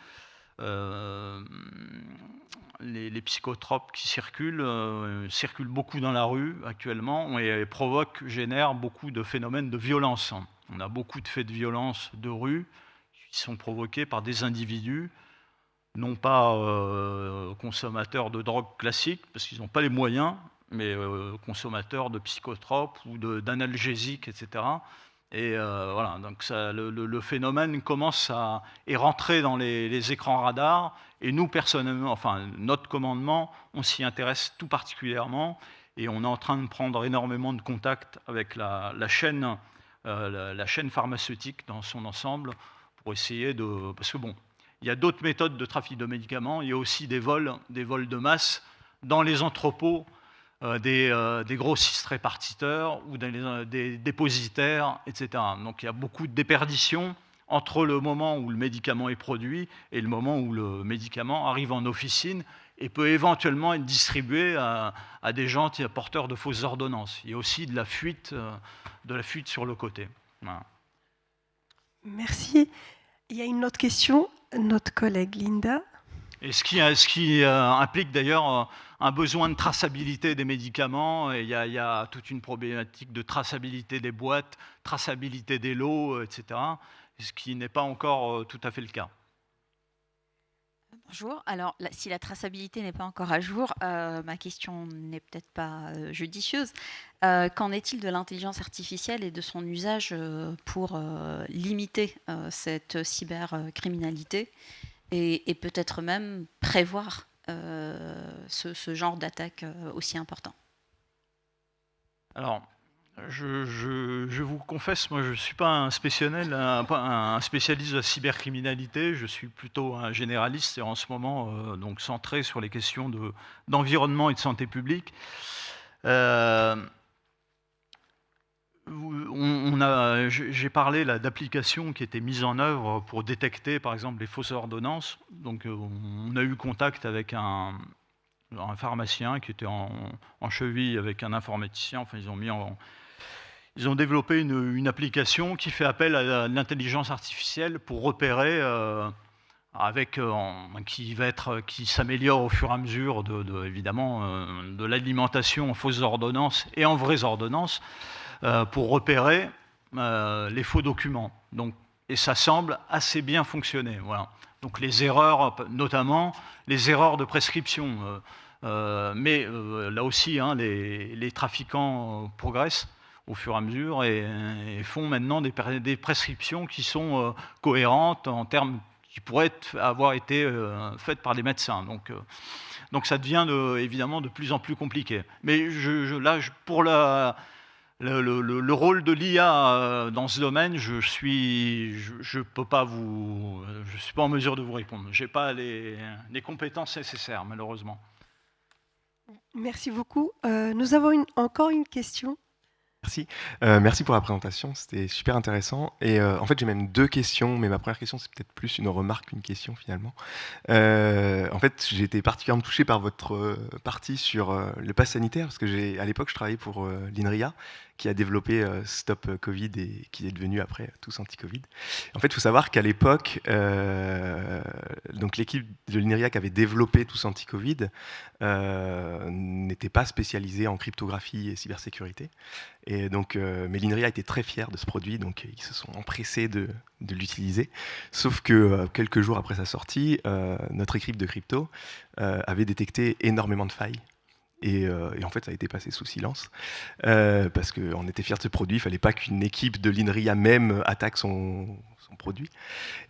les psychotropes qui circulent beaucoup dans la rue actuellement et génèrent beaucoup de phénomènes de violence. On a beaucoup de faits de violence de rue qui sont provoqués par des individus non pas consommateurs de drogue classiques, parce qu'ils n'ont pas les moyens, mais consommateurs de psychotropes ou d'analgésiques, etc. Et voilà, donc ça, le phénomène commence à rentrer dans les écrans radars, et nous, personnellement, enfin, notre commandement, on s'y intéresse tout particulièrement, et on est en train de prendre énormément de contacts avec la chaîne pharmaceutique dans son ensemble, pour essayer de... Parce que bon, il y a d'autres méthodes de trafic de médicaments. Il y a aussi des vols de masse dans les entrepôts des grossistes répartiteurs ou des dépositaires, etc. Donc il y a beaucoup de déperditions entre le moment où le médicament est produit et le moment où le médicament arrive en officine et peut éventuellement être distribué à des gens porteurs de fausses ordonnances. Il y a aussi de la fuite sur le côté. Voilà. Merci. Il y a une autre question, notre collègue Linda. Et ce qui implique d'ailleurs un besoin de traçabilité des médicaments. Et il y a toute une problématique de traçabilité des boîtes, traçabilité des lots, etc. Ce qui n'est pas encore tout à fait le cas. Bonjour. Alors, si la traçabilité n'est pas encore à jour, ma question n'est peut-être pas judicieuse. Qu'en est-il de l'intelligence artificielle et de son usage pour limiter cette cybercriminalité et peut-être même prévoir ce genre d'attaque aussi important? Alors, je vous confesse, moi je ne suis pas un spécialiste de la cybercriminalité, je suis plutôt un généraliste et en ce moment donc centré sur les questions d'environnement et de santé publique. J'ai parlé d'applications qui étaient mises en œuvre pour détecter par exemple les fausses ordonnances. Donc on a eu contact avec un pharmacien qui était en cheville avec un informaticien, enfin ils ont développé une application qui fait appel à l'intelligence artificielle pour repérer, qui s'améliore au fur et à mesure évidemment de l'alimentation en fausses ordonnances et en vraies ordonnances, pour repérer les faux documents. Donc, et ça semble assez bien fonctionner. Voilà. Donc les erreurs, notamment les erreurs de prescription. Mais là aussi, hein, les trafiquants progressent au fur et à mesure et font maintenant des prescriptions qui sont cohérentes en termes qui pourraient avoir été faites par des médecins. Donc ça devient évidemment de plus en plus compliqué. Mais pour le rôle de l'IA dans ce domaine, je suis pas en mesure de vous répondre. Je n'ai pas les compétences nécessaires, malheureusement. Merci beaucoup. Nous avons encore une question. Merci. Merci pour la présentation, c'était super intéressant. Et en fait, j'ai même deux questions, mais ma première question, c'est peut-être plus une remarque qu'une question finalement. En fait, j'ai été particulièrement touché par votre partie sur le pass sanitaire, parce que à l'époque, je travaillais pour l'INRIA, qui a développé Stop Covid et qui est devenu après Tous Anti-Covid. En fait, il faut savoir qu'à l'époque, donc l'équipe de l'INRIA qui avait développé Tous Anti-Covid n'était pas spécialisée en cryptographie et cybersécurité. Et donc, mais l'INRIA était très fier de ce produit, donc ils se sont empressés de l'utiliser. Sauf que quelques jours après sa sortie, notre équipe de crypto avait détecté énormément de failles. et en fait, ça a été passé sous silence, parce qu'on était fiers de ce produit. Il ne fallait pas qu'une équipe de l'INRIA même attaque son produit.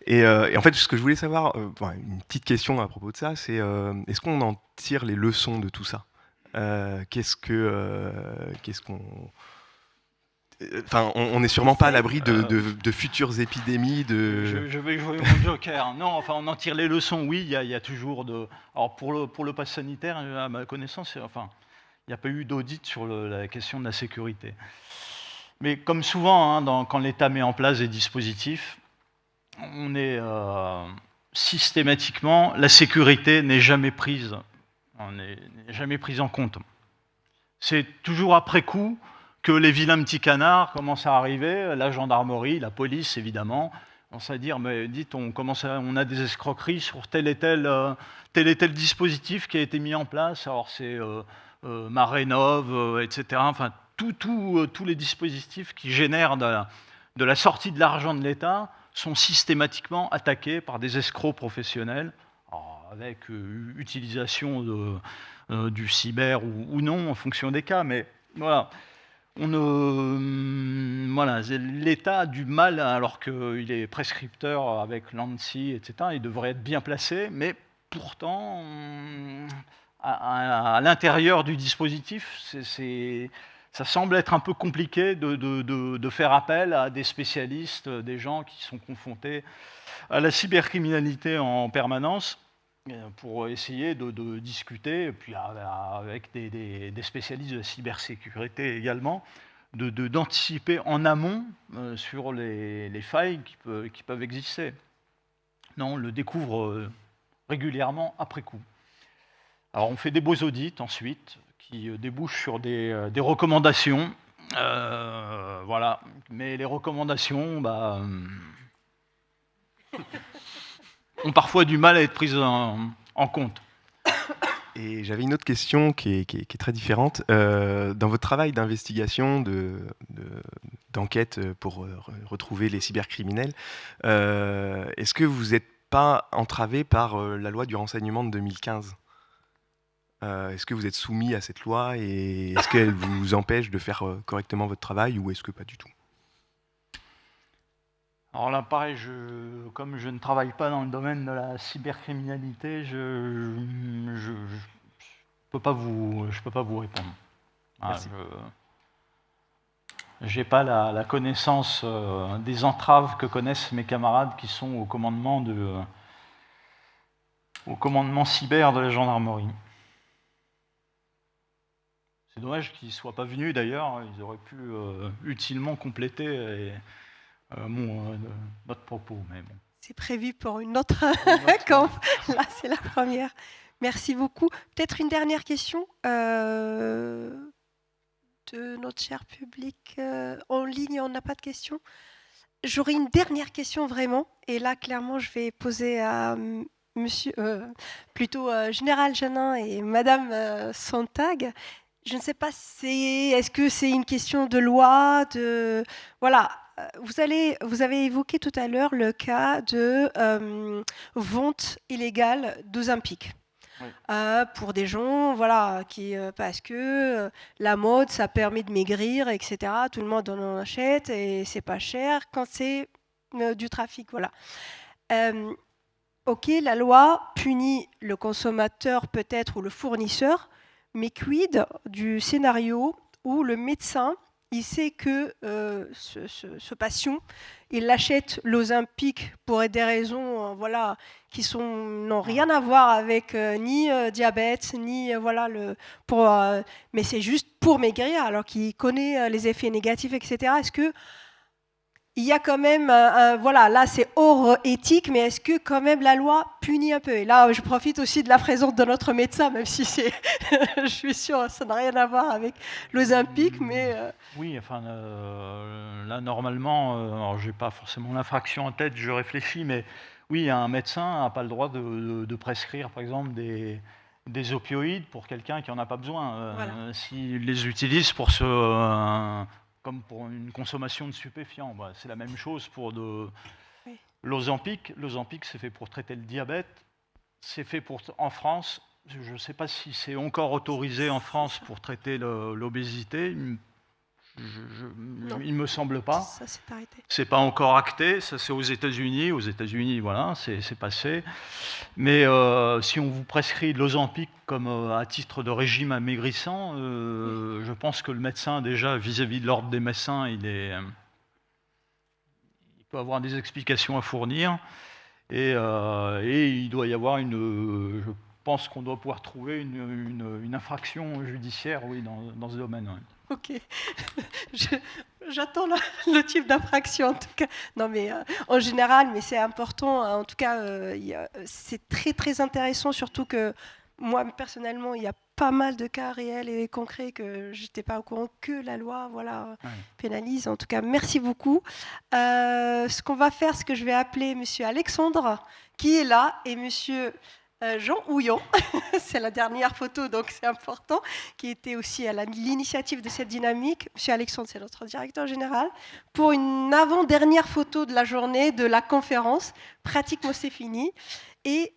Et en fait, ce que je voulais savoir, une petite question à propos de ça, c'est est-ce qu'on en tire les leçons de tout ça? Qu'est-ce qu'on... Enfin, on n'est sûrement pas à l'abri de futures épidémies. Je vais jouer mon joker. Non, enfin, on en tire les leçons. Oui, il y a toujours de. Alors pour le pass sanitaire, à ma connaissance, enfin, il n'y a pas eu d'audit sur la question de la sécurité. Mais comme souvent, hein, quand l'État met en place des dispositifs, on est systématiquement, la sécurité n'est jamais prise en compte. C'est toujours après coup que les vilains petits canards commencent à arriver, la gendarmerie, la police évidemment, on s'est dire, mais dites, on a des escroqueries sur tel et tel dispositif qui a été mis en place, alors c'est MaRénov', etc. Enfin, tous les dispositifs qui génèrent de la sortie de l'argent de l'État sont systématiquement attaqués par des escrocs professionnels, avec utilisation du cyber ou non, en fonction des cas, mais voilà. Voilà, l'État a du mal, alors qu'il est prescripteur avec l'ANSSI, etc., il devrait être bien placé, mais pourtant, à l'intérieur du dispositif, ça semble être un peu compliqué de faire appel à des spécialistes, des gens qui sont confrontés à la cybercriminalité en permanence, pour essayer de discuter, puis avec des spécialistes de la cybersécurité également, d'anticiper en amont sur les failles qui peuvent exister. Non, on le découvre régulièrement après coup. Alors on fait des beaux audits ensuite, qui débouchent sur des recommandations. Voilà. Mais les recommandations ont parfois du mal à être prises en compte. Et j'avais une autre question qui est très différente. Dans votre travail d'investigation, d'enquête pour retrouver les cybercriminels, est-ce que vous n'êtes pas entravé par la loi du renseignement de 2015 ? Est-ce que vous êtes soumis à cette loi et est-ce qu'elle vous empêche de faire correctement votre travail ou est-ce que pas du tout ? Alors là, pareil, comme je ne travaille pas dans le domaine de la cybercriminalité, je peux pas vous répondre. Je n'ai pas la connaissance des entraves que connaissent mes camarades qui sont au commandement cyber de la gendarmerie. C'est dommage qu'ils ne soient pas venus d'ailleurs, ils auraient pu utilement compléter notre propos. Mais bon. C'est prévu pour une autre camp. Là, c'est la première. Merci beaucoup. Peut-être une dernière question de notre cher public en ligne. On n'a pas de questions. J'aurais une dernière question vraiment. Et là, clairement, je vais poser à Monsieur, Général Janin et Madame Sontag. Je ne sais pas, est-ce que c'est une question de loi, voilà. Vous avez évoqué tout à l'heure le cas de vente illégale d'Ozempic. Oui. Pour des gens, voilà, parce que la mode, ça permet de maigrir, etc. Tout le monde en achète et c'est pas cher quand c'est du trafic, voilà. Ok, la loi punit le consommateur peut-être ou le fournisseur, mais quid du scénario où le médecin il sait que ce patient, il achète l'Ozempic pour des raisons voilà, qui n'ont rien à voir avec ni diabète, ni mais c'est juste pour maigrir, alors qu'il connaît les effets négatifs, etc. Est-ce que il y a quand même, voilà, là c'est hors éthique, mais est-ce que quand même la loi punit un peu? Et là, je profite aussi de la présence de notre médecin, même si c'est, je suis sûre, ça n'a rien à voir avec l'Ozempic, mais... Oui, enfin, là, normalement, alors je n'ai pas forcément l'infraction en tête, je réfléchis, mais oui, un médecin n'a pas le droit de prescrire, par exemple, des opioïdes pour quelqu'un qui n'en a pas besoin. Voilà. S'il les utilise pour comme pour une consommation de stupéfiants. Bah, c'est la même chose pour l'Ozempic. L'Ozempic, c'est fait pour traiter le diabète. C'est fait en France, je ne sais pas si c'est encore autorisé en France pour traiter l'obésité. Il me semble pas. Ça s'est arrêté. C'est pas encore acté, ça c'est aux États-Unis. Aux États-Unis, voilà, c'est passé. Mais si on vous prescrit de l'Ozempic comme à titre de régime amaigrissant, je pense que le médecin, déjà, vis-à-vis de l'ordre des médecins, il peut avoir des explications à fournir. Et il doit y avoir je pense qu'on doit pouvoir trouver une infraction judiciaire, oui, dans ce domaine. Ouais. Ok, j'attends le type d'infraction en tout cas. Non mais en général, mais c'est important. En tout cas, c'est très très intéressant, surtout que moi personnellement, il y a pas mal de cas réels et concrets que j'étais pas au courant que la loi, voilà, pénalise. En tout cas, merci beaucoup. Ce qu'on va faire, c'est que je vais appeler Monsieur Alexandre, qui est là, et Monsieur Jean Houillon, c'est la dernière photo, donc c'est important, qui était aussi à l'initiative de cette dynamique. Monsieur Alexandre, c'est notre directeur général, pour une avant-dernière photo de la journée de la conférence. Pratiquement, c'est fini. Et